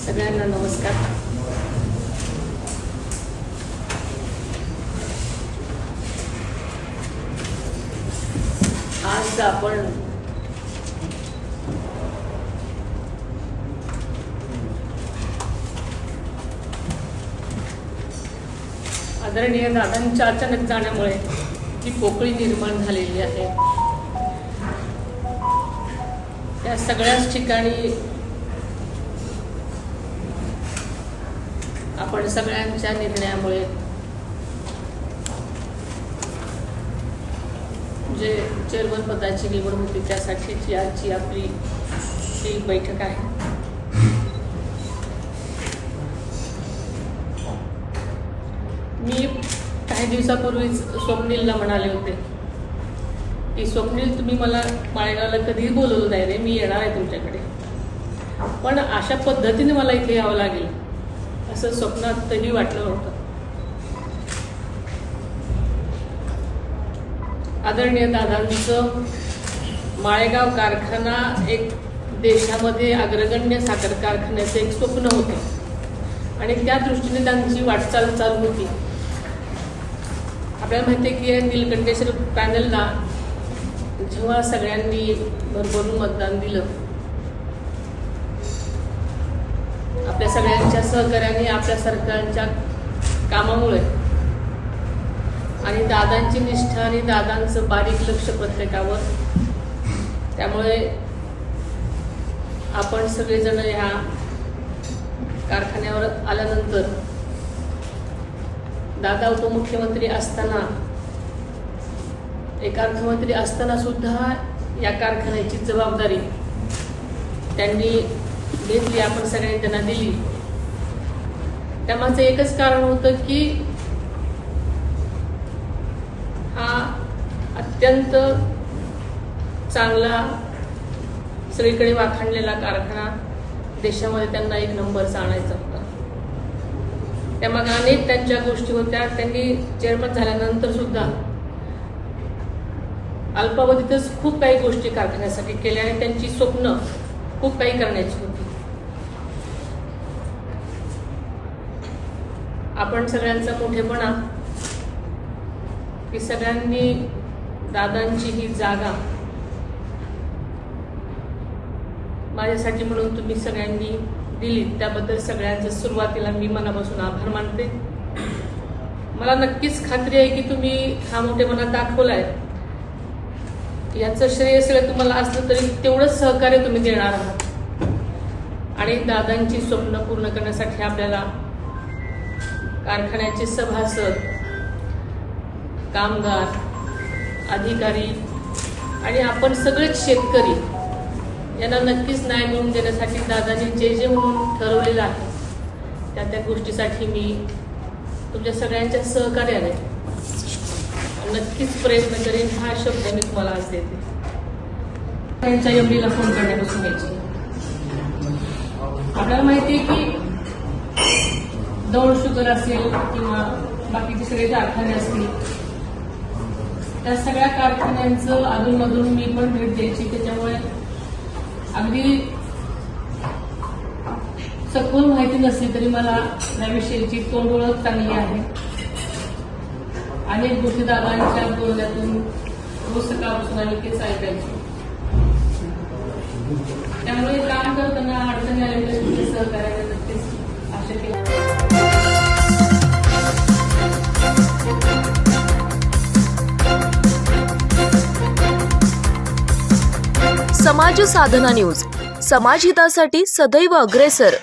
सगळ्यांना नमस्कार। आज आपण आदरणीय दादांच्या अचानक जाण्यामुळे जी पोकळी निर्माण झालेली आहे त्या सगळ्याच ठिकाणी आपण सगळ्यांच्या निर्णयामुळे जे चेअरमन पदाची निवड होती त्यासाठीची आजची आपली ही बैठक आहे। मी काही दिवसापूर्वीच स्वप्नीलला म्हणाले होते की स्वप्नील, तुम्ही मला माळेगावला कधीही बोलवलं नाही रे, मी येणार आहे तुमच्याकडे, पण अशा पद्धतीने मला इथे यावं लागेल असं स्वप्नातही वाटलं होतं। आदरणीय दादांचं माळेगाव कारखाना एक देशामध्ये अग्रगण्य साखर कारखान्याचं एक स्वप्न होतं आणि त्या दृष्टीने त्यांची वाटचाल चालू होती। आपल्याला माहिती आहे की नीलकंठेश्वर पॅनलला जेव्हा सगळ्यांनी भरभरून मतदान दिलं, आपल्या सगळ्यांच्या सहकार्याने, आपल्या सरकारच्या कामामुळे आणि दादांची निष्ठा आणि दादांचं बारीक लक्ष प्रत्येकावर, त्यामुळे आपण सगळेजण ह्या कारखान्यावर आल्यानंतर दादा उपमुख्यमंत्री असताना, एक अर्थमंत्री असताना सुद्धा या कारखान्याची जबाबदारी त्यांनी घेतली, आपण सगळ्यांनी त्यांना दिली। त्यामागचं एकच कारण होतं की हा अत्यंत चांगला, सगळीकडे वाखाणलेला कारखाना देशामध्ये त्यांना एक नंबरचा आणायचा होता। त्यामागे अनेक त्यांच्या गोष्टी होत्या। त्यांनी चेअरमन झाल्यानंतर सुद्धा अल्पावधीतच खूप काही गोष्टी कारखान्यासाठी केल्या आणि त्यांची स्वप्न खूप काही करण्याची होती। आपण सगळ्यांचा मोठेपणा की सगळ्यांनी दादांची ही जागा माझ्यासाठी म्हणून तुम्ही सगळ्यांनी दिली, त्याबद्दल सगळ्यांचं सुरुवातीला मी मनापासून आभार मानते। मला नक्कीच खात्री आहे की तुम्ही हा मोठेपणा दाखवलाय, याचं श्रेय सगळं तुम्हाला असलं तरी तेवढंच सहकार्य तुम्ही देणार आहात आणि दादांची स्वप्न पूर्ण करण्यासाठी आपल्याला कारखान्याचे सभासद, कामगार, अधिकारी आणि आपण सगळेच शेतकरी यांना नक्कीच न्याय मिळवून देण्यासाठी दादांनी जे जे म्हणून ठरवलेलं आहे त्या गोष्टीसाठी मी तुमच्या सगळ्यांच्या सहकार्याने नक्कीच प्रयत्न करेन। हा शब्द मी तुम्हाला आज देते। त्यांच्या एमडीला फोन करण्यापासून घ्यायची, आपल्याला माहिती आहे की दौड शुगर असेल किंवा बाकीचे सगळे कारखाने असतील, त्या सगळ्या कारखान्यांचं अधूनमधून मी पण भेट द्यायची। त्याच्यामुळे अगदी सखोल माहिती नसली तरी मला त्याविषयीची तोंड ओळख चांगली आहे। अनेक गोष्टी दादांच्या बोलण्यातून रोज सकाळपासून आम्ही तेच ऐकायचो। त्यामुळे काम करताना अडचणी आलेल्या तुमच्या सहकार्याने नक्कीच आशा केली। समाज साधना न्यूज, समाजहितासाठी सदैव अग्रेसर।